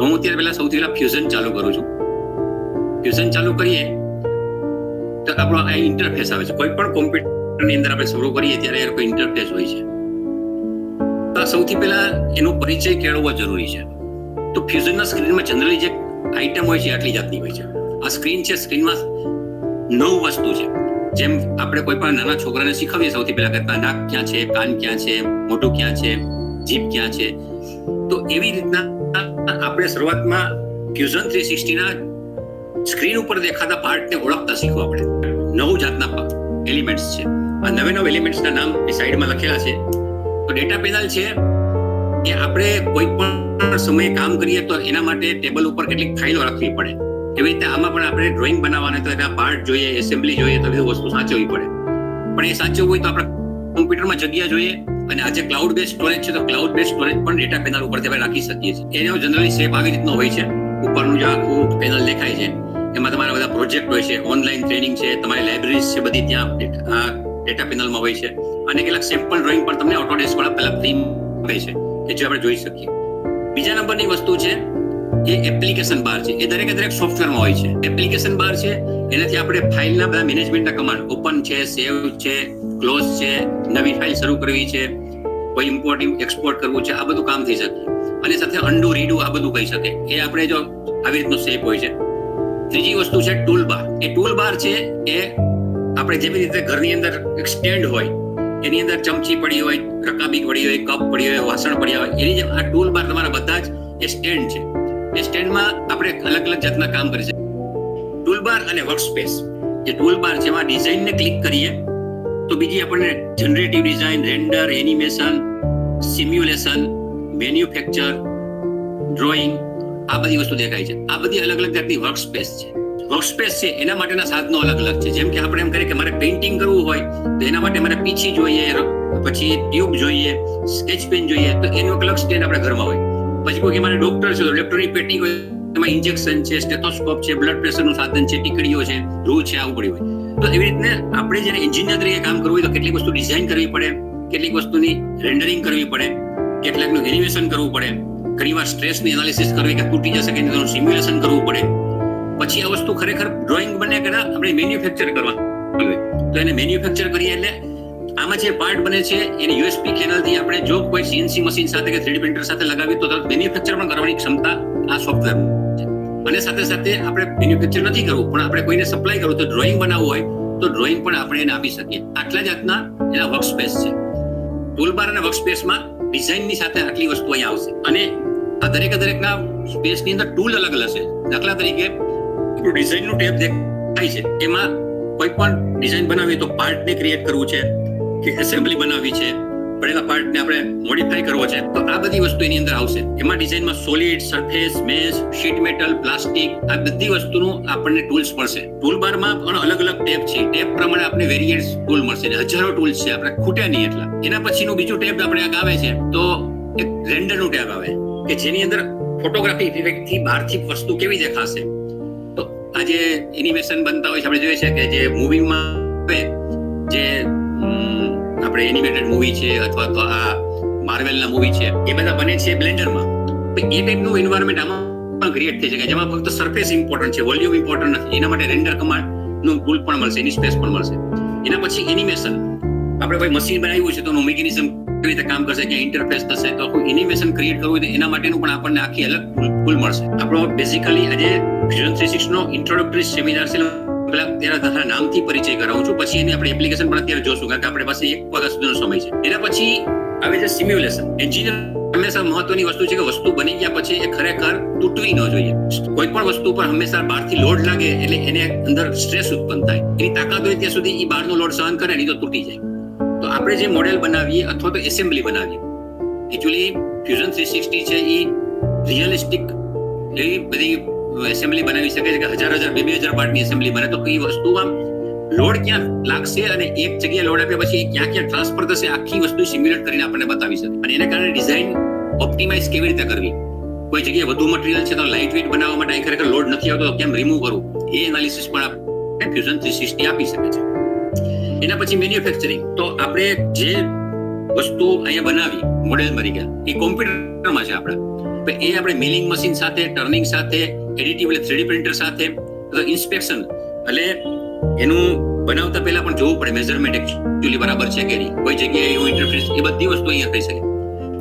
હું અત્યારે પહેલા સૌથી પહેલા ફ્યુઝન ચાલુ કરું છું. ફ્યુઝન ચાલુ કરીએ તો આપણો આ ઇન્ટરફેસ આવે છે. કોઈ પણ કોમ્પ્યુટરની અંદર આપણે શરૂ કરીએ ત્યારે કોઈ ઇન્ટરફેસ હોય છે. તો સૌથી પહેલા એનો પરિચય કેળવવો જરૂરી છે. તો ફ્યુઝનના સ્ક્રીનમાં જનરલી જે આઈટમ હોય છે આટલી જાતની હોય છે. આ સ્ક્રીન છે, સ્ક્રીનમાં 9 વસ્તુ છે. જેમ આપણે કોઈ પણ નાના છોકરાને શીખવીએ સૌથી પહેલા કરતા નાક ક્યાં છે, કાન ક્યાં છે, મોઢું ક્યાં છે, જીભ ક્યાં છે, તો એવી રીતના આપણે શરૂઆતમાં ફ્યુઝન 360 ના સ્ક્રીન ઉપર દેખાતા પાર્ટને ઓળખતા શીખવા પડે. 9 જાતના એલિમેન્ટ્સ છે. આ 9 એલિમેન્ટ્સના નામ એ સાઈડમાં લખેલા છે. તો ડેટા પેનલ છે એ આપણે કોઈ પણ સમયે કામ કરીએ તો એના માટે ટેબલ ઉપર કેટલીક ફાઇલો રાખવી પડે. એવી રીતે આમાં પણ આપણે ડ્રોઈંગ બનાવવાના તો એના પાર્ટ જોઈએ, એસેમ્બલી જોઈએ, તો બધી વસ્તુ સાચવવી પડે. પણ એ સાચવવું હોય તો આપણે કોમ્પ્યુટરમાં જગ્યા જોઈએ. અને આજે ક્લાઉડ બેઝ સ્ટોરેજ છે તો ક્લાઉડ બેઝ સ્ટોરેજ પણ ડેટા પેનલ ઉપરથી આપણે રાખી શકીએ છીએ. એનો જનરલી શેપ આવી રીતનો હોય છે. ઉપરનું જે આખું પેનલ દેખાય છે એમાં તમારા બધા પ્રોજેક્ટ હોય છે, ઓનલાઈન ટ્રેનિંગ છે, તમારી લાઇબ્રેરીઝ છે, બધી ત્યાં આ ડેટા પેનલમાં હોય છે. અને કેટલાક સેમ્પલ ડ્રોઈંગ પણ તમને ઓટોડેસ્ક વાળા પહેલા ફ્રી આપે છે કે જે આપણે જોઈ શકીએ. બીજા નંબરની વસ્તુ છે એ એપ્લિકેશન બાર છે. એ દરેક સોફ્ટવેરમાં હોય છે. એપ્લિકેશન બાર છે એનાથી આપણે ફાઇલના બધા મેનેજમેન્ટના કમાન્ડ, ઓપન છે, સેવ છે, ક્લોઝ છે, નવી ફાઇલ શરૂ કરવી છે, કોઈ ઇમ્પોર્ટ એક્સપોર્ટ કરવું છે, આ બધું કામ થઈ શકે. અને સાથે અન્ડુ રીડુ આ બધું કહી શકે. એ આપણે જો આવી રીતનો શેપ હોય છે. ત્રીજી વસ્તુ છે ટૂલ બાર. એ ટૂલ બાર છે એ આપણે જેવી રીતે ઘરની અંદર એક સ્ટેન્ડ હોય, એની અંદર ચમચી પડી હોય, રકાબી પડી હોય, કપ પડી હોય, વાસણ પડ્યા હોય, એની જેમ આ ટૂલ બાર તમારા બધા જ એ સ્ટેન્ડ છે. એ સ્ટેન્ડમાં આપણે અલગ અલગ જાતના કામ કરી શકીએ. ટૂલ બાર અને વર્કસ્પેસ. જે ટૂલ બાર છે એમાં ડિઝાઇનને ક્લિક કરીએ તો બીજી આપણને generative design, render, animation, simulation, manufacture, drawing, આ બધી વસ્તુ દેખાય છે. આ બધી અલગ અલગ જાતની વર્કસ્પેસ છે. વર્કસ્પેસ છે એના માટેના સાધનો અલગ અલગ છે. જેમ કે આપણે એમ કરીએ કે મારે પેઇન્ટિંગ કરવું હોય તો એના માટે મારે પીછી જોઈએ, પછી ટ્યુબ જોઈએ, સ્કેચ પેન જોઈએ, તો એનું અલગ સ્ટેન્ડ આપણે ઘરમાં હોય. પછી કોઈ મારે ડોક્ટર છે તો ડોક્ટરની પેટી હોય, એમાં ઇન્જેક્શન છે, સ્ટેથોસ્કોપ છે, બ્લડ પ્રેશરનું સાધન છે, ટીકડીઓ છે, રૂ છે, આવું પડ્યું હોય. તો એવી રીતે આપણે જ્યારે એન્જિનિયર તરીકે કામ કરવું હોય તો કેટલીક વસ્તુ ડિઝાઇન કરવી પડે, કેટલીક વસ્તુની રેન્ડરિંગ કરવી પડે, કેટલાકનું એનિમેશન કરવું પડે, ઘણીવાર સ્ટ્રેસની એનાલિસિસ કરવી કે તૂટી જશે કે તેનું સિમ્યુલેશન કરવું પડે. પછી આ વસ્તુ ખરેખર ડ્રોઈંગ બને કે ના આપણે મેન્યુફેક્ચર કરવા હોય તો એને મેન્યુફેક્ચર કરીએ એટલે આમાં જે પાર્ટ બને છે એની યુએસપી કેનલથી આપણે જો કોઈ સીએનસી મશીન સાથે કે 3D પ્રિન્ટર સાથે લગાવીએ તો મેન્યુફેક્ચર પણ કરવાની ક્ષમતા આ સોફ્ટવેર છે. અને સાથે સાથે આપણે મેન્યુફેક્ચર નથી કરવું પણ આપણે કોઈને સપ્લાય કરવું તો ડ્રોઈંગ બનાવવું હોય તો ડ્રોઈંગ પણ આપણે એને આપી શકીએ. આટલા જાતના એના વર્કસ્પેસ છે. ટૂલબાર અને વર્કસ્પેસમાં ડિઝાઇનની સાથે આટલી વસ્તુ અહીંયા આવશે. અને આ દરેકના સ્પેસની અંદર ટૂલ અલગ અલગ છે. દાખલા તરીકે આપણું ડિઝાઇનનું ટેબ દેખાય છે એમાં કોઈ પણ ડિઝાઇન બનાવીએ તો પાર્ટને ક્રિએટ કરવું છે કે એસેમ્બલી બનાવવી છે, પડેલા પાર્ટને આપણે મોડિફાઈ કરવો છે, તો આ બધી વસ્તુ એની અંદર આવશે. એમાં ડિઝાઇનમાં solid, surface, mesh, sheet metal, plastic, આ બધી વસ્તુનું આપણને ટૂલ્સ મળશે. ટૂલ બારમાં પણ અલગ અલગ ટેબ છે. ટેબ પ્રમાણે આપણે વેરિયન્ટ્સ ટૂલ મળશે. હજારો ટૂલ્સ છે, આપણે ખૂટ્યા નહીં એટલા. એના પછીનું બીજું ટેબ આપણે આવે છે તો એક રેન્ડરનું ટેબ આવે કે જેની અંદર ફોટોગ્રાફી ઇફેક્ટથી બહારથી વસ્તુ કેવી દેખાશે. તો આ જે એનિમેશન બનતા હોય છે આપણે જોઈએ છે કે જે મૂવીમાં જે આપણે એનિમેટેડ મૂવી છે અથવા તો આ માર્વેલના મૂવી છે એ બધા બને છે બ્લેન્ડરમાં. તો એ ટાઈપનું એન્વાયરમેન્ટ આમાં પણ ક્રિએટ થઈ શકે જેમાં ફક્ત સરફેસ ઇમ્પોર્ટન્ટ છે, વોલ્યુમ ઇમ્પોર્ટન્ટ નથી. એના માટે રેન્ડર કમાન્ડનું ટૂલ પણ મળશે, એની સ્પેસ પણ મળશે. એના પછી એનિમેશન. આપણે કોઈ મશીન બનાવ્યું છે તો એનું મિકેનિઝમ કેવી રીતે કામ કરશે, ક્યાં ઇન્ટરફેસ થશે, તો કોઈ એનિમેશન ક્રિએટ કરવું હોય તો એના માટેનું પણ આપણને આખી અલગ ટૂલ મળશે. આપણો બેઝિકલી આજે ફ્યુઝન 360 નો ઇન્ટ્રોડક્ટરી સેમિનાર છે. પેલા તેના નામથી પરિચય કરાવું છું, પછી એની આપણે એપ્લિકેશન પણ અત્યારે જોશું કારણ કે આપણે પાસે 1 વાગ્યા સુધીનો સમય છે. એના પછી આવે છે સિમ્યુલેશન. એન્જિનિયર હંમેશા મહત્વની વસ્તુ છે કે વસ્તુ બની ગયા પછી એ ખરેખર તૂટવી ન જોઈએ. કોઈ પણ વસ્તુ પર હંમેશા બહારથી લોડ લાગે એટલે એને અંદર સ્ટ્રેસ ઉત્પન્ન થાય. એની તાકાત હોય ત્યાં સુધી એ બહારનો લોડ સહન કરે નહીં તો તૂટી જાય. તો આપણે જે મોડેલ બનાવીએ અથવા તો એસેમ્બલી બનાવીએ, એકચ્યુઅલી ફ્યુઝન 360 છે એ રિયલિસ્ટિક એવી બધી એસેમ્બલી બનાવી શકે છે કે 1000 2000 પાર્ટની એસેમ્બલી બને તો એ વસ્તુમાં લોડ ક્યાં લાગશે અને એક જગ્યાએ લોડ આપ્યા પછી ક્યાં ટ્રાન્સફર થશે આખી વસ્તુ સિમ્યુલેટ કરીને આપણને બતાવી શકે. અને એના કારણે ડિઝાઇન ઓપ્ટિમાઇઝ કેવી રીતે કરવી, કોઈ જગ્યાએ વધુ મટીરિયલ છે તો લાઇટ વેઇટ બનાવવા માટે અહીં ખરેખર લોડ નથી આવતો તો કેમ રિમૂવ કરવું, એ એનાલિસિસ પણ આપણે ફ્યુઝન 360 આપી શકે છે. એના પછી મેન્યુફેક્ચરિંગ. તો આપણે જે વસ્તુ અહીંયા બનાવી મોડેલ તરીકે એ કોમ્પ્યુટરમાં છે આપણા, એ આપણે મિલિંગ મશીન સાથે, ટર્નિંગ સાથે, એડિટિવ એટલે 3D પ્રિન્ટર સાથે, ઇન્સ્પેક્શન એટલે એનું બનાવતા પહેલા પણ જોવું પડે મેઝરમેન્ટ એકચ્યુઅલી બરાબર છે કે નહીં, કોઈ જગ્યાએ એવું ઇન્ટરફેસ, એ બધી વસ્તુ અહીંયા થઈ શકે.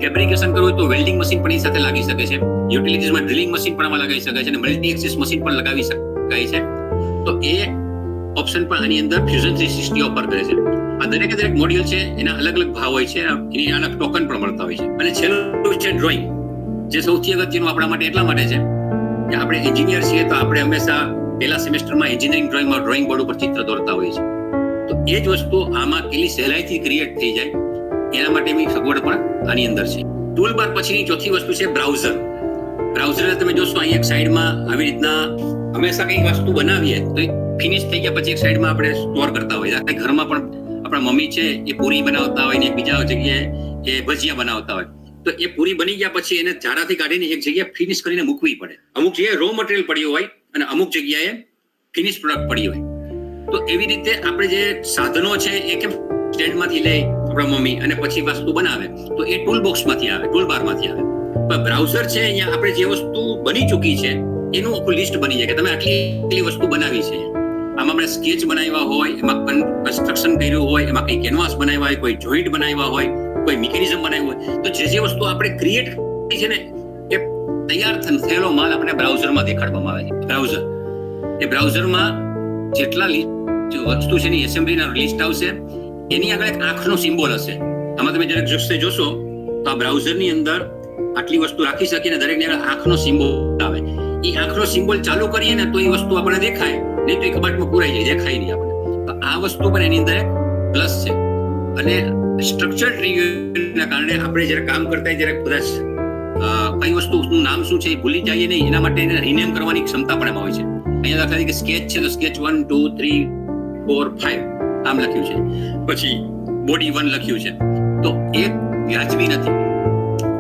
ફેબ્રિકેશન કરવું તો વેલ્ડિંગ મશીન પણ એ સાથે લાગી શકે છે, યુટિલિટીઝમાં ડ્રિલિંગ મશીન પણ આમાં લગાવી શકાય છે, અને મલ્ટી એક્સિસ મશીન પણ લગાવી શકાય છે. તો એ ઓપ્શન પણ આની અંદર ફ્યુઝન 360 ઓફર કરે છે. આ દરેક મોડ્યુલ છે એના અલગ અલગ ભાવ હોય છે, એની અલગ ટોકન પણ મળતા હોય છે. અને છેલ્લું છે ડ્રોઈંગ, જે સૌથી અગત્યનું આપણા માટે એટલા માટે છે કે આપણે એન્જિનિયર છીએ તો આપણે હંમેશા પહેલા સેમેસ્ટરમાં એન્જિનિયરિંગ ડ્રોઈંગ બોર્ડ ઉપર ચિત્ર દોરતા હોઈએ છીએ. તો એ જ વસ્તુ આમાં કેટલી સહેલાઈથી ક્રિએટ થઈ જાય એના માટેની સગવડ પણ આની અંદર છે. ટૂલ બાર પછીની ચોથી વસ્તુ છે બ્રાઉઝર. બ્રાઉઝર તમે જોશો અહીં એક સાઈડમાં આવી રીતના હંમેશા કંઈક વસ્તુ બનાવીએ તો ફિનિશ થઈ ગયા પછી એક સાઈડમાં આપણે સ્ટોર કરતા હોઈએ. ઘરમાં પણ આપણા મમ્મી છે એ પૂરી બનાવતા હોય ને બીજા જગ્યાએ એ ભજીયા બનાવતા હોય, તો એ પૂરી બની ગયા પછી એને ઝાડાથી કાઢીને એક જગ્યાએ ફિનિશ કરીને મૂકવી પડે. અમુક જગ્યાએ રો મટીરિયલ પડ્યું હોય અને અમુક જગ્યાએ ફિનિશ પ્રોડક્ટ પડી હોય. તો એવી રીતે આપણે જે સાધનો છે એ કેમ સ્ટેન્ડમાંથી લે આપણા મમ્મી અને પછી વસ્તુ બનાવે, તો એ ટૂલ બોક્સમાંથી આવે, ટૂલ બારમાંથી આવે. પણ બ્રાઉઝર છે અહીંયા આપણે જે વસ્તુ બની ચૂકી છે એનું આખું લિસ્ટ બની જાય કે તમે આટલી વસ્તુ બનાવી છે. આમાં આપણે સ્કેચ બનાવ્યા હોય, એમાં કન્સ્ટ્રક્શન કર્યું હોય, એમાં કઈ કેનવાસ બનાવ્યા હોય, કોઈ જોઈન્ટ બનાવ્યા હોય, કોઈ મિકેનિઝમ બનાવ્યું હોય, તો જે વસ્તુ આપણે ક્રિએટ કરી છે ને એ તૈયાર થયેલો માલ આપણે બ્રાઉઝરમાં દેખાડવામાં આવે છે. બ્રાઉઝર, એ બ્રાઉઝરમાં જેટલા વસ્તુ છે એની એસેમ્બલીના લિસ્ટ આવશે, એની આગળ એક આંખનો સિમ્બોલ હશે. આમાં તમે જરાક જોશો તો આ બ્રાઉઝરની અંદર આટલી વસ્તુ રાખી શકીએ ને દરેકની આગળ આંખનો સિમ્બોલ આવે. એ આંખનો સિમ્બોલ ચાલુ કરીએ ને તો એ વસ્તુ આપણને દેખાય, નહીં તો એ કબાટમાં પુરાઈ જાય, દેખાય નહીં આપણને. તો આ વસ્તુ પણ એની અંદર એક પ્લસ છે. અને સ્ટ્રક્ચર્ડ રિવ્યુના કારણે આપણે જ્યારે કામ કરતા જ્યારે કદાચ કઈ વસ્તુનું નામ શું છે એ ભૂલી જઈએ નહીં, એના માટે એને રિનેમ કરવાની ક્ષમતા પણ એમાં હોય છે. અહીંયા દાખલા તરીકે સ્કેચ છે તો સ્કેચ 1 2 3 4 5 આમ લખ્યું છે, પછી બોડી 1 લખ્યું છે, તો એ વ્યાજબી નથી.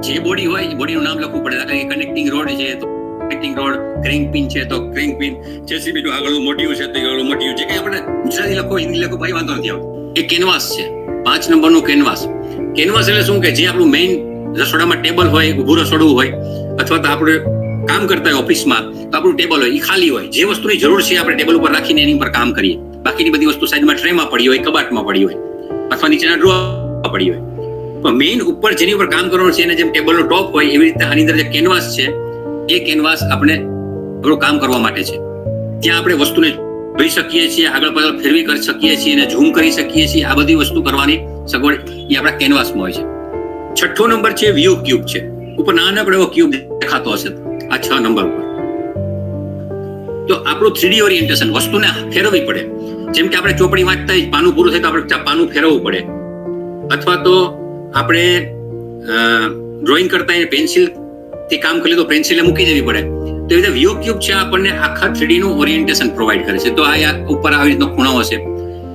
જે બોડી હોય એ બોડીનું નામ લખવું પડે. દાખલા તરીકે કનેક્ટિંગ રોડ છે તો કનેક્ટિંગ રોડ, ક્રેન્ક પિન છે તો ક્રેન્ક પિન, જેસીબી નું આગળનું મોટિવ છે તો આગળનું મોટિવ. જે કંઈ આપણે ગુજરાતી લખો, હિન્દી લખો, ભાઈ વાંધો નથી આવતો. એ કેનવાસ છે, 5 નંબરનું કેનવાસ. કેનવાસ એટલે શું કે જે આપણું મેઇન રસોડામાં ટેબલ હોય, ઊભું રસોડું હોય, અથવા તો આપણે કામ કરતા હોય ઓફિસમાં તો આપણું ટેબલ હોય એ ખાલી હોય. જે વસ્તુની જરૂર છે આપણે ટેબલ ઉપર રાખીને એની ઉપર કામ કરીએ. બાકીની બધી વસ્તુ સાઈડમાં ટ્રેમાં પડી હોય, કબાટમાં પડી હોય, અથવા નીચેના ડ્રોરમાં પડી હોય. પણ મેઇન ઉપર જેની ઉપર કામ કરવાનું છે એને જેમ ટેબલનો ટોપ હોય એવી રીતે આની અંદર જે કેનવાસ છે એ કેનવાસ આપણે આપણું કામ કરવા માટે છે. ત્યાં આપણે વસ્તુને જોઈ શકીએ છીએ, આગળ પાછળ ફેરવી કરી શકીએ છીએ અને ઝૂમ કરી શકીએ છીએ. આ બધી વસ્તુ કરવાની સગવડ એ આપણા કેનવાસમાં હોય છે. 6થો નંબર છે વ્યૂ ક્યુબ છે. ઉપર નાનકડો એવો ક્યુબ દેખાતો હશે આ 6 નંબર ઉપર. તો આપણું 3D ઓરિએન્ટેશન, વસ્તુને ફેરવવી પડે. જેમ કે આપણે ચોપડી વાંચતા પાનું પૂરું થાય તો આપણે પાનું ફેરવવું પડે, અથવા તો આપણે ડ્રોઈંગ કરતા પેન્સિલ થી કામ કરી તો પેન્સિલે મૂકી દેવી પડે. તો એ રીતે વ્યૂ ક્યુબ છે આપણને આખા 3D નું ઓરિએન્ટેશન પ્રોવાઈડ કરે છે. તો આ ઉપર આવી રીતનો ખૂણો હશે,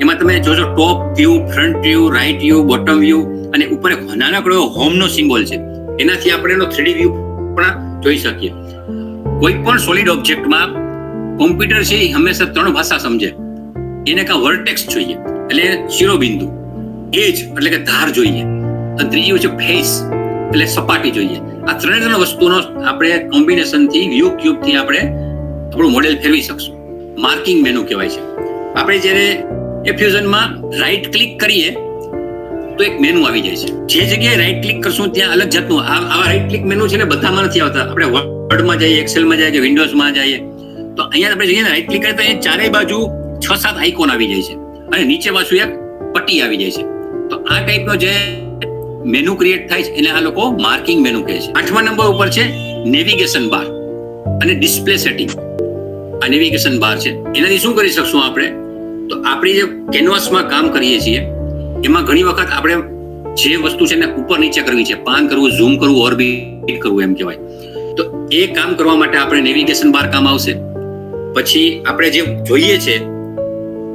એમાં તમે જોજો top view, front view, right view, bottom view, અને ઉપર એક નાનકડો હોમનો સિમ્બોલ છે. એનાથી આપણે એનો 3D વ્યૂ પણ જોઈ શકીએ. કોઈ પણ સોલિડ ઓબ્જેક્ટમાં કોમ્પ્યુટર છે એ હંમેશા 3 ભાષા સમજે. એને કાં વર્ટેક્સ જોઈએ એટલે શિરોબિંદુ, એજ એટલે કે ધાર જોઈએ, અને ત્રીજું છે ફેસ એટલે સપાટી જોઈએ. આ 3 વસ્તુનો આપણે કોમ્બિનેશનથી વ્યૂ ક્યુબથી આપણે આપણું મોડેલ ફેરવી શકશું. માર્કિંગ મેનુ કહેવાય છે. આપણે જ્યારે એ ફ્યુઝનમાં રાઈટ ક્લિક કરીએ તો એક મેનુ આવી જાય છે. જે જગ્યાએ રાઈટ ક્લિક કરશું ત્યાં અલગ જાતનું આવા રાઈટ ક્લિક મેનુ છે ને બધામાં નથી આવતા. આપણે વર્ડમાં જઈએ, એક્સેલમાં જઈએ, વિન્ડોઝમાં જઈએ તો અહીંયા આપણે જોઈએ રાઈટ ક્લિક કરીએ તો અહીંયા ચારે બાજુ 6-7 આઇકોન આવી જાય છે અને નીચે પાછું એક પટ્ટી આવી જાય છે. તો આ ટાઈપનો જે મેનુ ક્રિએટ થાય છે એને આ લોકો માર્કિંગ મેનુ કહે છે. 8મા નંબર ઉપર છે નેવિગેશન બાર અને ડિસ્પ્લે સેટિંગ. આ નેવિગેશન બાર છે, એનાથી શું કરી શકશું આપણે? તો આપણી જે કેનવાસમાં કામ કરીએ છીએ એમાં ઘણી વખત આપણે જે વસ્તુ છે ને ઉપર નીચે કરવી છે, પાન કરવું, ઝૂમ કરવું, ઓર્બિટ કરવું એમ કહેવાય. તો એ કામ કરવા માટે આપણે નેવિગેશન બાર કામ આવશે. પછી આપણે જે જોઈએ છે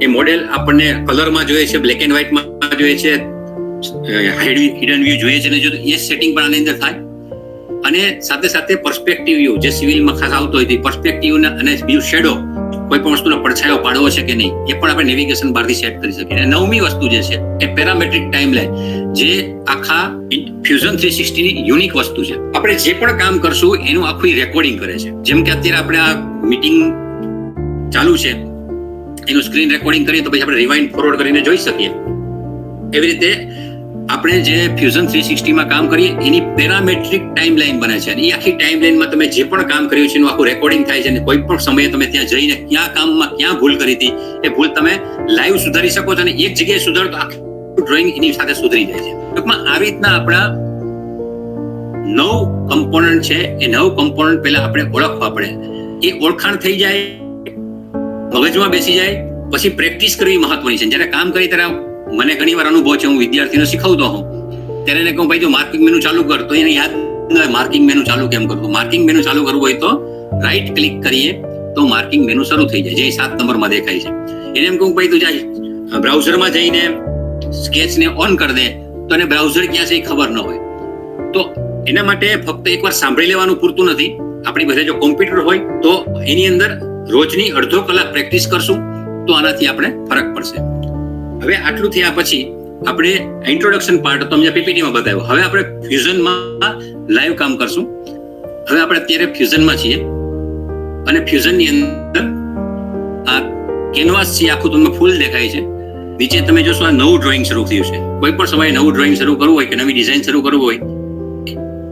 એ મોડેલ આપણને કલરમાં જોઈએ છે, બ્લેક એન્ડ વ્હાઇટમાં જોઈએ છે, હિડન વ્યૂ જોઈએ છે ને જો એ સેટિંગ પણ આની અંદર થાય. અને સાથે સાથે પર્સપેક્ટિવ વ્યૂ જે સિવિલમાં ખાસ આવતો હોય તે પર્સપેક્ટિવ અને વ્યૂ શેડો કોઈ પણ વસ્તુનો પડછાયો પાડવો છે કે નહીં એ પણ આપણે નેવિગેશન બારથી સેટ કરી શકીએ. અને 9મી વસ્તુ જે છે એ પેરામેટ્રિક ટાઈમલાઈન, જે આખા ફ્યુઝન 360 ની યુનિક વસ્તુ છે. આપણે જે પણ કામ કરશું એનું આખું રેકોર્ડિંગ કરે છે. જેમ કે અત્યારે આપણે આ મીટિંગ ચાલુ છે એનું સ્ક્રીન રેકોર્ડિંગ કરીએ તો પછી આપણે રિવાઇન્ડ ફોરવર્ડ કરીને જોઈ શકીએ. એવી રીતે આપણે જે ફ્યુઝન 360 માં કામ કરીએ એની પેરામેટ્રિક ટાઈમલાઈન બને છે. અને એ આખી ટાઈમલાઈનમાં તમે જે પણ કામ કર્યું છે એનું આખું રેકોર્ડિંગ થાય છે. અને કોઈ પણ સમયે તમે ત્યાં જઈને ક્યાં કામમાં ક્યાં ભૂલ કરી હતી એ ભૂલ તમે લાઈવ સુધારી શકો છો. અને એક જગ્યાએ સુધારો તો આખું ડ્રોઈંગ એની સાથે સુધરી જાય છે. ટૂંકમાં આવી રીતના આપણા 9 કમ્પોનન્ટ છે. એ 9 કમ્પોનન્ટ પહેલા આપણે ઓળખવા પડે. એ ઓળખાણ થઈ જાય, મગજમાં બેસી જાય, પછી પ્રેક્ટિસ કરવી મહત્વની છે. જ્યારે કામ કરી ત્યારે મને ઘણી વાર અનુભવ છે, હું વિદ્યાર્થીને શીખવતો હોઉં ત્યારે એને કહું ભાઈ જો માર્કિંગ મેનુ ચાલુ કર, તો એને યાદ ન હોય માર્કિંગ મેનુ ચાલુ કેમ કરવું. માર્કિંગ મેનુ ચાલુ કરવું હોય તો રાઈટ ક્લિક કરીએ તો માર્કિંગ મેનુ શરૂ થઈ જાય, જે 7 નંબરમાં દેખાય છે. એને એમ કહું ભાઈ તું જાય બ્રાઉઝરમાં જઈને સ્કેચને ઓન કરી દે, તો એને બ્રાઉઝર ક્યાં છે એ ખબર ન હોય. તો એના માટે ફક્ત એકવાર સાંભળી લેવાનું પૂરતું નથી. આપણી પાસે જો કોમ્પ્યુટર હોય તો એની અંદર રોજની અડધો કલાક પ્રેક્ટિસ કરશું તો આનાથી આપણે ફરક પડશે. હવે આટલું થયા પછી આપણે ઇન્ટ્રોડક્શન પાર્ટ તો મેં પીપીટીમાં બતાવ્યો. હવે આપણે ફ્યુઝનમાં લાઈવ કામ કરશું. હવે આપણે અત્યારે ફ્યુઝનમાં છીએ અને ફ્યુઝનની અંદર આ કેનવાસ છે આખું તમને ફૂલ દેખાય છે. નીચે તમે જોશો આ નવું ડ્રોઈંગ શરૂ થયું છે. કોઈ પણ સમયે નવું ડ્રોઈંગ શરૂ કરવું હોય કે નવી ડિઝાઇન શરૂ કરવું હોય,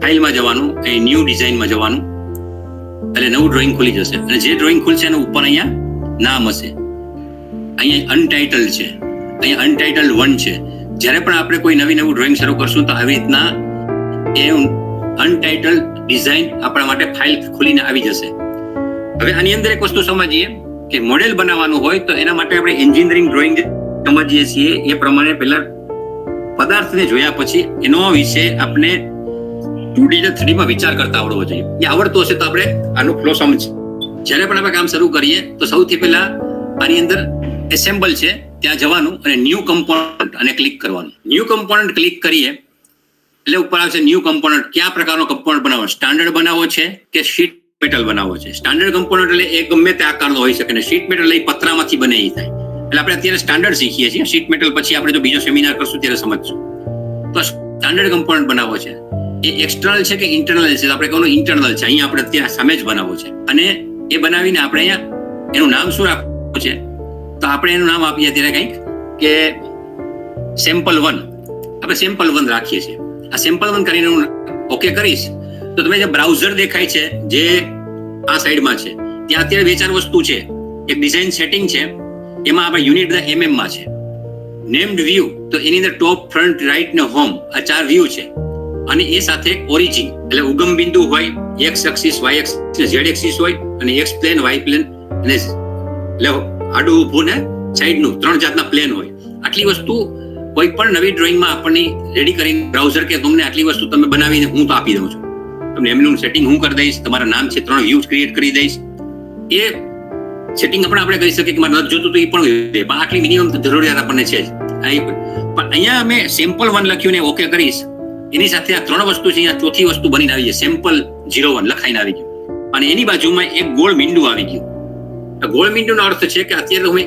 ફાઇલમાં જવાનું, અહીં ન્યૂ ડિઝાઇનમાં જવાનું, એટલે નવું ડ્રોઈંગ ખુલી જશે. અને જે ડ્રોઈંગ ખુલશે એના ઉપર અહીંયા નામ હશે. અહીંયા અનટાઇટલ્ડ છે, અહીંયા અનટાઇટલ્ડ 1 છે. જ્યારે પણ આપણે કોઈ નવું ડ્રોઈંગ શરૂ કરશું તો આવી રીતના એ અનટાઇટલ્ડ ડિઝાઇન આપણા માટે ફાઇલ ખુલીને આવી જશે. હવે આની અંદર એક વસ્તુ સમજીએ કે મોડેલ બનાવવાનું હોય તો એના માટે આપણે એન્જિનિયરિંગ ડ્રોઈંગ સમજીએ છીએ એ પ્રમાણે પહેલા પદાર્થને જોયા પછી એનો વિશે આપણે 2D ને 3D માં વિચાર કરતા આવડવો જોઈએ. એ આવડતો હશે તો આપણે આનો ફ્લો સમજીએ. જ્યારે પણ આપણે કામ શરૂ કરીએ તો સૌથી પહેલા આની અંદર એસેમ્બલ છે ત્યાં જવાનું અને ન્યૂ કમ્પોનન્ટ અને ક્લિક કરવાનું. ન્યૂ કમ્પોનન્ટ ક્લિક કરીએ એટલે ઉપર આવશે ન્યૂ કમ્પોનન્ટ. કયા પ્રકારનો કમ્પોનન્ટ બનાવવો, સ્ટાન્ડર્ડ બનાવવો છે કે શીટ મેટલ બનાવવો છે. સ્ટાન્ડર્ડ કમ્પોનન્ટ એટલે એ ગમે તે આકારનો હોઈ શકે ને શીટ મેટલ એ પતરામાંથી બને એ થાય. એટલે આપણે અત્યારે સ્ટાન્ડર્ડ શીખીએ છીએ. શીટ મેટલ પછી આપણે જો બીજો સેમિનાર કરશું ત્યારે સમજશું. તો સ્ટાન્ડર્ડ કમ્પોનન્ટ બનાવવો છે. એ એક્સટર્નલ છે કે ઇન્ટરનલ છે? આપણે કહું ઇન્ટરનલ છે. અહીંયા આપણે અત્યારે સામે જ બનાવવો છે. અને એ બનાવીને આપણે અહીંયા એનું નામ શું રાખવું છે? તો આપણે એનું નામ આપીએ ત્યારે કંઈક કે સેમ્પલ 1. આપણે સેમ્પલ 1 રાખીએ છીએ. આ સેમ્પલ 1 કરીને હું ઓકે કરીશ તો તમે જે બ્રાઉઝર દેખાય છે જે આ સાઈડમાં છે ત્યાં અત્યારે 2-4 વસ્તુ છે. એક ડિઝાઇન સેટિંગ છે, એમાં આપણે યુનિટ ધ MM માં છે. નેમ્ડ વ્યૂ તો એની અંદર ટોપ, ફ્રન્ટ, રાઈટ ને હોમ આ 4 વ્યૂ છે. અને એ સાથે ઓરિજિન એટલે ઉગમ બિંદુ હોય, એક્સ એક્સિસ, વાય એક્સિસ ને ઝેડ એક્સિસ હોય, અને એક્સ પ્લેન, વાય પ્લેન અને એટલે આડું ઊભું ને સાઈડનું 3 જાતના પ્લેન હોય. આટલી વસ્તુ કોઈ પણ નવી ડ્રોઈંગમાં આપણને રેડી કરીને બ્રાઉઝર કે તમને આટલી વસ્તુ તમે બનાવીને હું તો આપી દઉં છું. તમને એમનું સેટિંગ હું કરી દઈશ, તમારા નામ છે 3 વ્યૂ ક્રિએટ કરી દઈશ. એ સેટિંગ આપણે કરી શકીએ કે મારે નથી જોતું તો એ પણ આટલી મિનિમમ જરૂરિયાત આપણને છે જ. પણ અહીંયા અમે સેમ્પલ 1 લખ્યું ને ઓકે કરીશ, એની સાથે આ 3 વસ્તુ છે. અહીંયા ચોથી વસ્તુ બનીને આવી છે, સેમ્પલ 01 લખાઈને આવી ગયું. અને એની બાજુમાં એક ગોળ મીંડું આવી ગયું. ગોળ મીંડુનો અર્થ છે કે અત્યારે તમે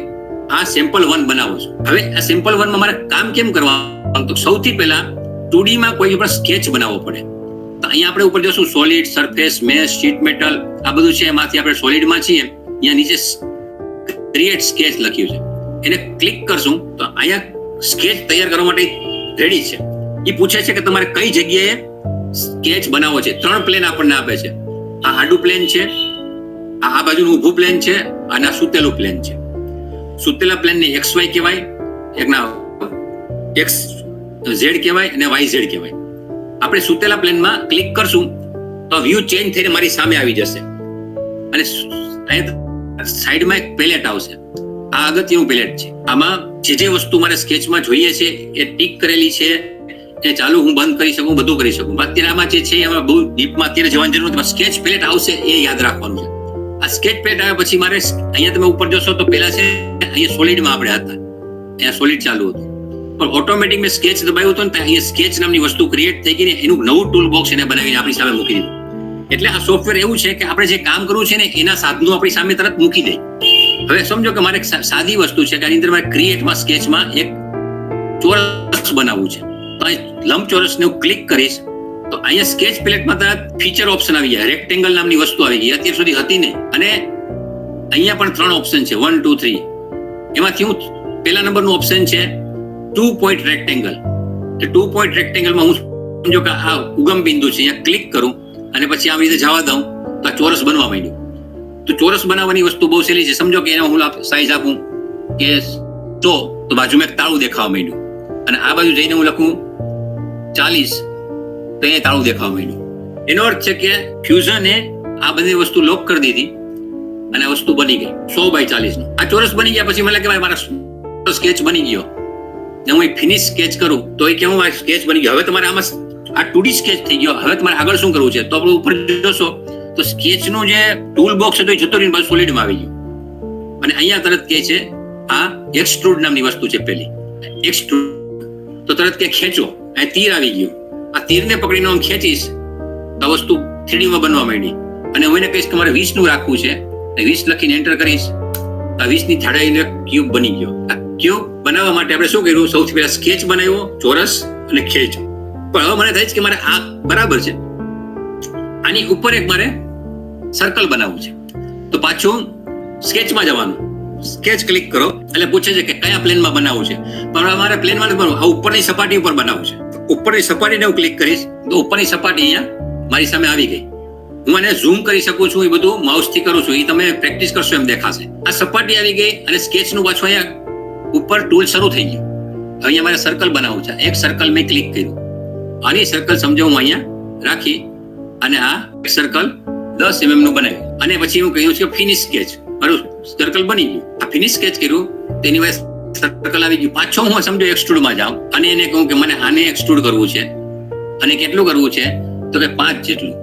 આ સેમ્પલ 1 બનાવો છો. હવે આ સેમ્પલ 1 માં મારે કામ કેમ કરવાનું? તો સૌથી પહેલા 2D માં કોઈ પણ સ્કેચ બનાવવો પડે. તો અહીંયા આપણે ઉપર જોશું solid, surface, mesh, sheet metal આ બધું છે. એમાંથી આપણે સોલિડમાં છીએ. અહીંયા નીચે ક્રિએટ સ્કેચ લખ્યું છે, એને ક્લિક કરશું તો અહીંયા સ્કેચ તૈયાર કરવા માટે રેડી છે. એ પૂછે છે કે તમારે કઈ જગ્યાએ સ્કેચ બનાવવો છે. 3 પ્લેન આપણને આપે છે. આ આડું પ્લેન છે, આ બાજુનું ઊભું પ્લેન છે, અને આ સૂતેલું પ્લેન છે. સૂતેલા પ્લેનને XY કહેવાય, એકના XZ કહેવાય અને YZ કહેવાય. આપણે સૂતેલા પ્લેનમાં ક્લિક કરશું તો વ્યૂ ચેન્જ થઈને મારી સામે આવી જશે. અને સાઈડમાં એક પેલેટ આવશે. આ અગત્યનું પેલેટ છે. આમાં જે વસ્તુ મારે સ્કેચમાં જોઈએ છે એ ટીક કરેલી છે, એ ચાલુ હું બંધ કરી શકું, બધું કરી શકું. અત્યારે આમાં જે છે એમાં બહુ ડીપમાં અત્યારે જવાની જરૂર નથી. સ્કેચ પેલેટ આવશે એ યાદ રાખવાનું છે. આ સ્કેચ પેલેટ આવ્યા પછી મારે અહીંયા તમે ઉપર જોશો તો પહેલા છે અહીંયા સોલિડમાં આપણે હતા, અહીંયા સોલિડ ચાલુ હતું. પણ ઓટોમેટિક મેં સ્કેચ દબાવ્યું હતું ને અહીંયા સ્કેચ નામની વસ્તુ ક્રિએટ થઈ ગઈ ને એનું નવું ટૂલ બોક્સ એને બનાવીને આપણી સામે મૂકી દીધું. એટલે આ સોફ્ટવેર એવું છે કે આપણે જે કામ કરવું છે ને એના સાધનો આપણી સામે તરત મૂકી દે. હવે સમજો કે મારે એક સાદી વસ્તુ છે કે આની અંદર મારે ક્રિએટમાં સ્કેચમાં એક ચોરસ બનાવવું છે, તો અહીં લંબચોરસને હું ક્લિક કરીશ તો અહીંયા સ્કેચ પેલેટમાં તરત ફીચર ઓપ્શન આવી જાય, રેક્ટેંગલ નામની વસ્તુ આવી ગઈ, અત્યાર સુધી હતી નહીં. અને અહીંયા પણ 3 ઓપ્શન છે, 1 2 3. એમાંથી હું પહેલા નંબરનું ઓપ્શન છે 2 પોઈન્ટ રેક્ટેંગલ. તો 2 પોઈન્ટ રેક્ટેંગલમાં હું સમજો કે આ ઉગમ બિંદુ છે, અહીંયા ક્લિક કરું અને પછી આવી રીતે જવા દઉં તો આ ચોરસ બનવા માંડ્યું. તો ચોરસ બનાવવાની વસ્તુ બહુ સહેલી છે. સમજો કે એને હું સાઈઝ આપું કે 100, તો બાજુમાં એક તાળું દેખાવા માંડ્યું. અને આ બાજુ જઈને હું લખું 40, તો અહીંયા તાળું દેખાવા માંડ્યું. એનો અર્થ છે કે ફ્યુઝને આ બધી વસ્તુ લોક કરી દીધી અને વસ્તુ બની ગઈ 100x40 નું. આ ચોરસ બની ગયા પછી મને કે મારા સ્કેચ બની ગયો ને હું ફિનિશ સ્કેચ કરું તો એ કેવું સ્કેચ બની ગયો. હવે તમારે આમાં આ 2D સ્કેચ થઈ ગયો. હવે તમારે આગળ શું કરવું છે તો આપણે ઉપર જોશો તો સ્કેચનું જે ટૂલ બોક્સ હતો એ જતો રહીને બસ સોલિડમાં આવી ગયું. અને અહીંયા તરત કહે છે આ એક્સટ્રુડ નામની વસ્તુ છે પેલી એક્સટ્રુડ. તો તરત કે ખેંચો, આ તીર આવી ગયું. આ તીરને પકડીને હું ખેંચીશ તો વસ્તુ 3D માં બનવા માંડી. અને હું એને કહીશ કે મારે 20 નું રાખવું છે, 20 લખીને એન્ટર કરીશ, આ 20 ની જાડાઈનો ક્યુબ બની ગયો. આ ક્યુબ બનાવવા માટે આપણે શું કર્યું, સૌથી પહેલા સ્કેચ બનાવ્યો, ચોરસ અને ખેંચ. પણ હવે મને થાય છે કે મારે આ બરાબર છે, આની ઉપર એક મારે સર્કલ બનાવવું છે. તો પાછું સ્કેચમાં જવાનું, સ્કેચ ક્લિક કરો એટલે પૂછે છે કે કયા પ્લેનમાં બનાવવું છે. પણ અમારે પ્લેનમાં નથી બનાવવું, આ ઉપરની સપાટી ઉપર બનાવવું છે. ઉપરની સપાટીને હું ક્લિક કરીશ તો ઉપરની સપાટી અહીંયા મારી સામે આવી ગઈ. હું એને ઝૂમ કરી શકું છું, એ બધું માઉસથી કરું છું, એ તમે પ્રેક્ટિસ કરશો એમ દેખાશે. આ સપાટી આવી ગઈ અને સ્કેચનું પાછું અહીંયા ઉપર ટૂલ શરૂ થઈ ગયું. હવે અહીંયા મારે સર્કલ બનાવવું છે. એક સર્કલ મેં ક્લિક કર્યું, આની સર્કલ સમજો હું અહીંયા રાખી અને આ સર્કલ 10 mm નું બનાવ્યું. અને પછી હું કહ્યું છે ફિનિશ સ્કેચ, મારું સર્કલ બની ગયું. આ ફિનિશ સ્કેચ કર્યું તેની વાય સર્કલ આવી ગયું. પાછો હું સમજો એક્સટ્રુડમાં જાઉં અને એને કહું કે મને આને એક્સટ્રુડ કરવું છે અને કેટલું કરવું છે તો કે 5 જેટલું.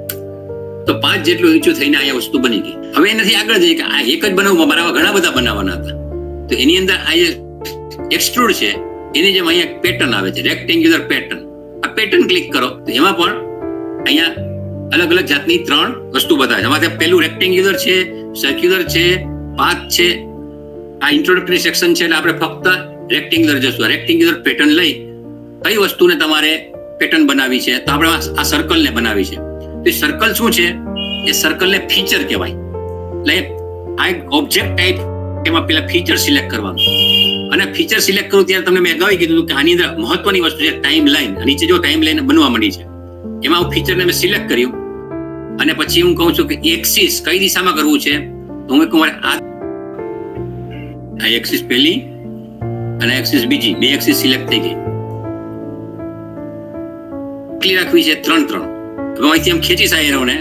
તો 5 જેટલું ઊંચું થઈને આ વસ્તુ બની ગઈ. હવે એનાથી આગળ જઈએ કે આ એક જ બનાવવું, મારા ઘણા બધા બનાવવાના હતા. તો એની અંદર આ એક્સટ્રુડ છે એની જેમ અહીંયા પેટર્ન આવે છે, રેક્ટેંગ્યુલર પેટર્ન. આ પેટર્ન ક્લિક કરો તો એમાં પણ અહીંયા અલગ અલગ જાતની 3 વસ્તુ બતાવે છે. એમાં પેલું રેક્ટેંગ્યુલર છે, સર્ક્યુલર છે, પાથ છે. આ ઇન્ટ્રોડક્ટરી સેક્શન છે એટલે આપણે ફક્ત રેક્ટેંગ્યુલર જશું. રેક્ટેંગ્યુલર પેટર્ન લઈ કઈ વસ્તુને તમારે પેટર્ન બનાવી છે તો આપણે આ સર્કલને બનાવી છે. તો એ સર્કલ શું છે, એ સર્કલને ફીચર કહેવાય. એટલે આ એક ઓબ્જેક્ટ ટાઈપ, એમાં પેલા ફીચર સિલેક્ટ કરવાનું. અને ફીચર સિલેક્ટ કરું ત્યારે તમને મેં અગાઉ કીધું કે આની અંદર મહત્વની વસ્તુ છે ટાઈમ લાઈન. નીચે જો ટાઈમ લાઈન બનવા માંડી છે એમાં હું ફીચરને મેં સિલેક્ટ કર્યું અને પછી હું કહું છું કે એક્સિસ કઈ દિશામાં કરવું છે. તો હું કહું આ એક્સિસ પહેલી અને એક્સિસ બીજી, 2 એક્સિસ સિલેક્ટ થઈ ગઈ. કેટલી રાખવી છે 3 3. હવે અહીંથી આમ ખેંચી સાયરોને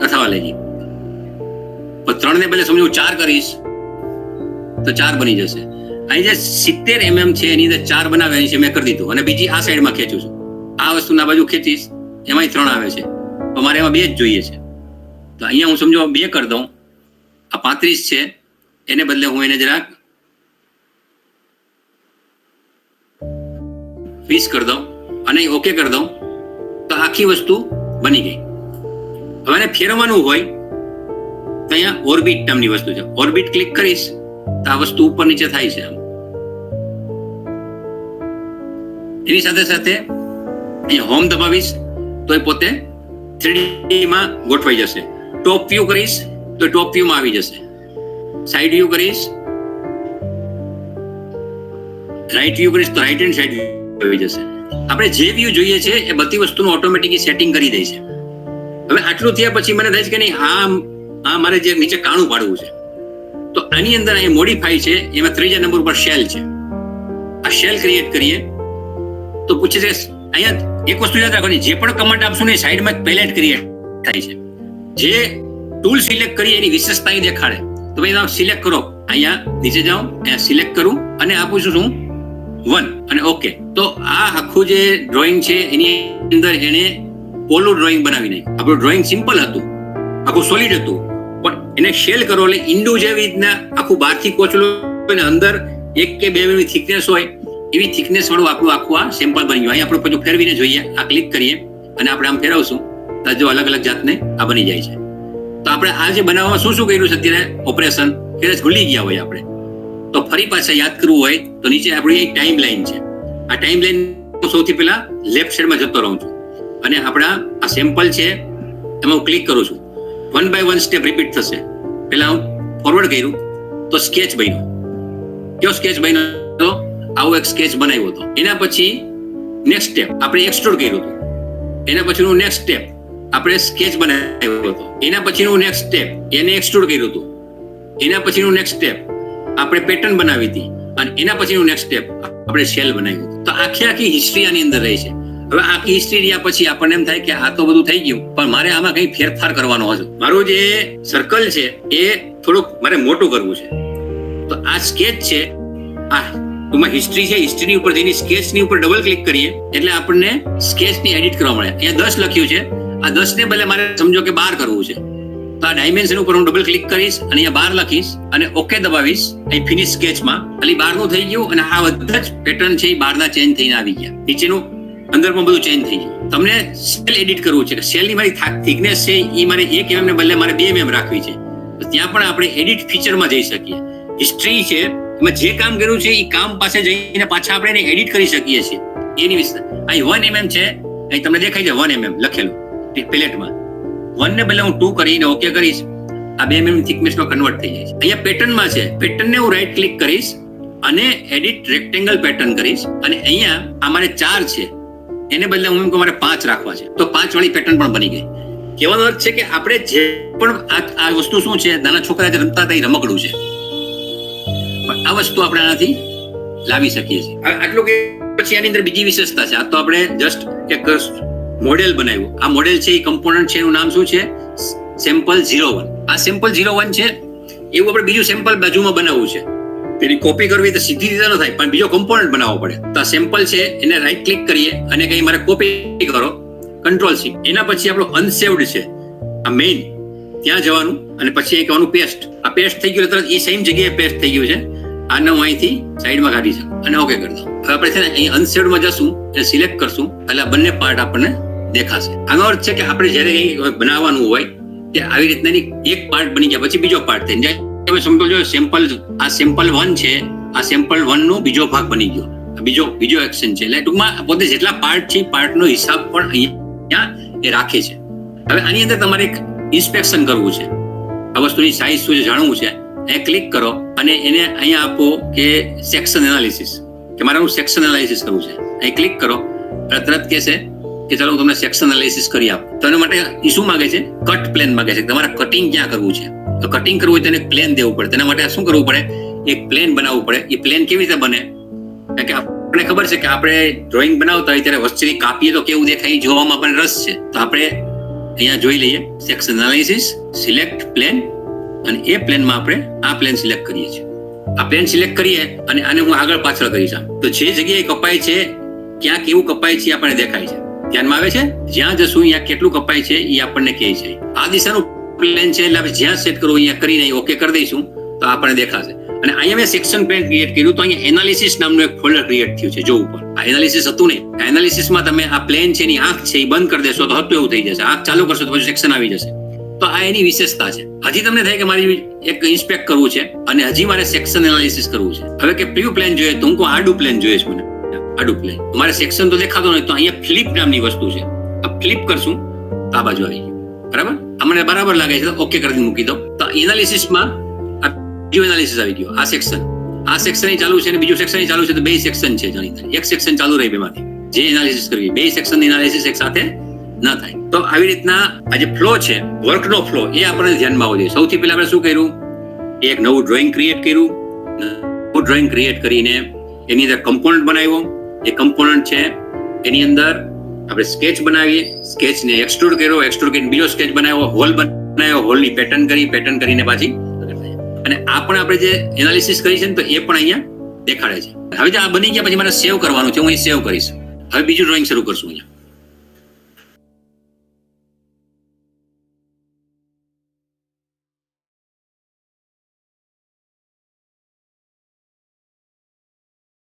અથાવા લાગી. પણ 3 ને બદલે સમજો 4 કરીશ તો 4 બની જશે. અહીં જે 70 mm છે એની અંદર 4 બનાવવાની છે મેં કરી દીધું. અને બીજી આ સાઈડમાં ખેંચું છું, આ વસ્તુના બાજુ ખેંચીશ એમાં 3 આવે છે. તો મારે એમાં 2 જ જોઈએ છે. તો અહીંયા હું સમજો 2 કરી દઉં. આ 35 છે એને બદલે હું એને જરાક 20 કરી દઉં અને ઓકે કરી દઉં તો આખી વસ્તુ બની ગઈ. હવે એને ફેરવવાનું હોય તો અહીંયા ઓર્બિટ નામની વસ્તુ છે, ઓર્બિટ ક્લિક કરીશ તો આ વસ્તુ ઉપર નીચે થાય છે. એની સાથે સાથે અહીંયા હોમ દબાવીશ તો એ પોતે 3D માં ગોઠવાઈ જશે. ટોપ વ્યૂ કરીશ તો ટોપ વ્યૂ માં આવી જશે. સાઈડ વ્યૂ કરીશ, રાઈટ વ્યૂ કરીશ તો રાઈટ હેન્ડ સાઈડ વ્યૂ આવી જશે. આપણે જે વ્યૂ જોઈએ છે એ બધી વસ્તુનું ઓટોમેટિકલી સેટિંગ કરી દે છે. હવે આટલું થયા પછી મને થાય છે કે નહીં આ મારે જે નીચે કાણું પાડવું છે તો આની અંદર અહીંયા મોડિફાઈ છે, એમાં 3જા નંબર પર શેલ છે. આ શેલ ક્રિએટ કરીએ તો પૂછે છે અહીંયા એક વસ્તુ યાદ રાખવાની, જે પણ કમાન્ડ આપશું ને સાઈડમાં પેલેટ ક્રિએટ થાય છે. જે ટૂલ સિલેક્ટ કરીએ એની વિશેષતા દેખાડે. તો ભાઈ સિલેક્ટ કરો, અહીંયા નીચે જાઓ, અહીંયા સિલેક્ટ કરું અને આપું છું 1 અને ઓકે. તો આ આખું જે ડ્રોઈંગ છે એની અંદર એને પોલું ડ્રોઈંગ બનાવી નાખ્યું. આપણું ડ્રોઈંગ સિમ્પલ હતું, આખું સોલિડ હતું, પણ એને શેલ કરો એટલે ઈંડું જેવી રીતના આખું બહારથી કોચલું હોય અંદર 1 કે 2 mm થિકનેસ હોય એવી થિકનેસ વાળું આપણું આખું આ સેમ્પલ બની ગયું. અહીં આપણે પછી ફેરવીને જોઈએ, આ ક્લિક કરીએ અને આપણે આમ ફેરવશું તો જો અલગ અલગ જાતને આ બની જાય છે. તો આપણે આ જે બનાવવામાં શું કર્યું છે અત્યારે ઓપરેશન કદાચ ભૂલી ગયા હોય આપણે, તો ફરી પાછા યાદ કરવું હોય તો નીચે આપણી એક ટાઈમ લાઈન છે. આ ટાઈમ લાઈન સૌથી પહેલા લેફ્ટ સાઈડમાં જતો રહું છું અને આપણા આ સેમ્પલ છે એમાં હું ક્લિક કરું છું. 1 by 1 સ્ટેપ રિપીટ થશે. પહેલા હું ફોરવર્ડ કર્યું તો સ્કેચ બન્યો. કયો સ્કેચ બન્યો? તો આવો એક સ્કેચ બનાવ્યો હતો. એના પછી નેક્સ્ટ સ્ટેપ આપણે એક્સટ્રુડ કર્યું હતું. એના પછીનું નેક્સ્ટ સ્ટેપ આપણે સ્કેચ બનાવ્યો હતો. એના પછીનું નેક્સ્ટ સ્ટેપ એને એક્સટ્રુડ કર્યું હતું. એના પછીનું નેક્સ્ટ સ્ટેપ આપણે પેટર્ન બનાવી હતી અને એના પછીનું નેક્સ્ટ સ્ટેપ આપણે શેલ બનાવ્યું હતું. તો આખી હિસ્ટ્રી આની અંદર રહી છે. હવે આખી હિસ્ટ્રી રહ્યા પછી આપણને એમ થાય કે આ તો બધું થઈ ગયું, પણ મારે આમાં કંઈ ફેરફાર કરવાનો હશે. મારું જે સર્કલ છે એ થોડુંક મારે મોટું કરવું છે. તો આ સ્કેચ છે, આ ટૂંકમાં હિસ્ટ્રી છે. હિસ્ટ્રીની ઉપર જઈને સ્કેચની ઉપર ડબલ ક્લિક કરીએ એટલે આપણને સ્કેચની એડિટ કરવા મળે. અહીંયા 10 લખ્યું છે. આ 10 ને બદલે મારે સમજો કે 12 કરવું છે, તો આ ડાયમેન્શન ઉપર હું ડબલ ક્લિક કરીશ અને અહીંયા 12 લખીશ અને ઓકે દબાવીશ. અહીં ફિનિશ સ્કેચમાં ખાલી 12 નું થઈ ગયું અને આ બધા જ પેટર્ન છે એ 12 ના ચેન્જ થઈને આવી ગયા. નીચેનું અંદર પણ બધું ચેન્જ થઈ ગયું. તમને સેલ એડિટ કરવું છે કે સેલની મારી થિકનેસ છે એ મારે 1 mm ને બદલે મારે 2 mm રાખવી છે, તો ત્યાં પણ આપણે એડિટ ફીચરમાં જઈ શકીએ. હિસ્ટ્રી છે એમાં જે કામ કર્યું છે એ કામ પાસે જઈને પાછા આપણે એને એડિટ કરી શકીએ છીએ. એની વિશે અહીં 1 mm છે, અહીં તમને દેખાય છે 1 mm લખેલું પેલેટમાં. 1 ને બદલે હું 2 કરીને ઓકે કરીશ, આ 2 mm થિકનેસમાં કન્વર્ટ થઈ જાય છે. અહીંયા પેટર્નમાં છે, પેટર્નને હું રાઈટ ક્લિક કરીશ અને એડિટ રેક્ટેંગલ પેટર્ન કરીશ અને અહીંયા અમારે 4 છે એને બદલે હું એમ કે મારે 5 રાખવા છે, તો 5 વાળી પેટર્ન પણ બની ગઈ. કહેવાનો અર્થ છે કે આપણે જે પણ આ વસ્તુ શું છે, નાના છોકરા જે રમતા હતા એ રમકડું છે, પણ આ વસ્તુ આપણે આનાથી લાવી શકીએ છીએ. આટલું કે પછી આની અંદર બીજી વિશેષતા છે. આ તો આપણે જસ્ટ એક મોડેલ બનાવ્યું. આ મોડેલ છે એ કમ્પોનન્ટ છે, એનું નામ શું છે? સેમ્પલ 01. આ સેમ્પલ 01 છે એવું આપણે બીજું સેમ્પલ બાજુમાં બનાવવું છે. તેની કોપી કરવી તો સીધી રીતે ન થાય, પણ બીજો કમ્પોનન્ટ બનાવવો પડે. તો આ સેમ્પલ છે એને રાઈટ ક્લિક કરીએ અને કંઈ મારે કોપી કરો, કંટ્રોલ સી. એના પછી આપણું અનસેવ્ડ છે આ મેઇન, ત્યાં જવાનું અને પછી અહીં કહેવાનું પેસ્ટ. આ પેસ્ટ થઈ ગયું તરત એ સેમ જગ્યાએ પેસ્ટ થઈ ગયું છે. આને હું અહીંથી સાઈડમાં કાઢી શકું અને ઓકે કરી દઉં. હવે આપણે છે ને અહીં અનસેવ્ડમાં જશું અને સિલેક્ટ કરશું એટલે બંને પાર્ટ આપણને દેખાશે. આનો અર્થ છે કે આપણે જ્યારે કંઈ બનાવવાનું હોય કે આવી રીતના એક પાર્ટ બની ગયા પછી બીજો પાર્ટ થઈ જાય. તમે સમજો સેમ્પલ, આ સેમ્પલ 1 છે, આ સેમ્પલ 1 નો બીજો ભાગ બની ગયો, બીજો એક્શન છે. એટલે ટૂંકમાં પોતે જેટલા પાર્ટ છે પાર્ટનો હિસાબ પણ અહીંયા એ રાખે છે. હવે આની અંદર તમારે એક ઇન્સ્પેક્શન કરવું છે, આ વસ્તુની સાઇઝ શું છે જાણવું છે. અહીં ક્લિક કરો અને એને અહીંયા આપો કે સેક્શન એનાલિસિસ, કે મારે હું સેક્શન એનાલિસિસ કરવું છે. અહીં ક્લિક કરો તરત કહેશે કે ચાલો હું તમને સેક્શન એનાલિસિસ કરી આપું. તો એના માટે એ શું માગે છે? કટ પ્લેન માગે છે. તમારે કટિંગ ક્યાં કરવું છે, તો કટિંગ કરવું હોય તો એને પ્લેન દેવું પડે. તેના માટે શું કરવું પડે? એક પ્લેન બનાવવું પડે. એ પ્લેન કેવી રીતે બને? કારણ કે આપણે ખબર છે કે આપણે ડ્રોઈંગ બનાવતા હોય ત્યારે વસ્તુની કાપીએ તો કેવું દેખાય જોવામાં આપણને રસ છે. તો આપણે અહીંયા જોઈ લઈએ સેક્શન એનાલિસિસ, સિલેક્ટ પ્લેન, અને એ પ્લેનમાં આપણે આ પ્લેન સિલેક્ટ કરીએ છીએ. આ પ્લેન સિલેક્ટ કરીએ અને આને હું આગળ પાછળ કરીશ. તો જે જગ્યાએ કપાય છે ક્યાં કેવું કપાય છે આપણને દેખાય છે, ધ્યાનમાં આવે છે. જ્યાં જશું અહીંયા કેટલું કપાય છે એ આપણને કહે છે. આ દિશાનું પ્લેન છે એટલે આપણે જ્યાં સેટ કરવું અહીંયા કરીને ઓકે કરી દઈશું તો આપણને દેખાશે. અને અહીંયા મેં સેક્શન પ્લેન ક્રિએટ કર્યું તો અહીંયા એનાલિસિસ નામનું એક ફોલ્ડર ક્રિએટ થયું છે. જો ઉપર આ એનાલિસિસ હતું ને, આ એનાલિસિસમાં તમે આ પ્લેન છે એની આંખ છે એ બંધ કરી દેશો તો હતું એવું થઈ જશે. આંખ ચાલુ કરશો તો પછી સેક્શન આવી જશે. તો આ એની વિશેષતા છે. હજી તમને થાય કે મારી એક ઇન્સ્પેક્ટ કરવું છે અને હજી મારે સેક્શન એનાલિસિસ કરવું છે. હવે કે પ્રીવ્યુ પ્લેન જોઈએ તો હું આડું પ્લેન જોઈએ છે, મને આડું પ્લેન. મારે સેક્શન તો દેખાતો નથી તો અહીંયા ફ્લિપ નામની વસ્તુ છે. આ ફ્લિપ કરશું તો આ બાજુ આવી ગયું. બરાબર, અમને બરાબર લાગે છે તો ઓકે કરી મૂકી દો. તો એનાલિસિસમાં આ બીજું એનાલિસિસ આવી ગયું. આ સેક્શન ચાલુ છે અને બીજું સેક્શન ચાલુ છે, તો બે સેક્શન છે. જાણી એક સેક્શન ચાલુ રહી બેમાંથી જે એનાલિસિસ કરવી, બે સેક્શન એનાલિસિસ એક સાથે ન થાય. તો આવી રીતના આ જે ફ્લો છે, વર્કનો ફ્લો, એ આપણને ધ્યાનમાં આવવો જોઈએ. સૌથી પહેલા આપણે શું કર્યું? એક નવું ડ્રોઈંગ ક્રિએટ કર્યું. નવું ડ્રોઈંગ ક્રિએટ કરીને એની અંદર કમ્પોનન્ટ બનાવ્યો. એ કમ્પોનન્ટ છે એની અંદર આપણે સ્કેચ બનાવીએ, સ્કેચને એક્સટ્રુડ કર્યો, એક્સટ્રુડ કરીને બીજો સ્કેચ બનાવ્યો, હોલ બનાવ્યો, હોલની પેટર્ન કરીને પાછી. અને આ પણ આપણે જે એનાલિસિસ કરી છે ને તો એ પણ અહીંયા દેખાડે છે. હવે આ બની ગયા પછી મારે સેવ કરવાનું છે. હું અહીં સેવ કરીશ. હવે બીજું ડ્રોઈંગ શરૂ કરશું અહીંયા.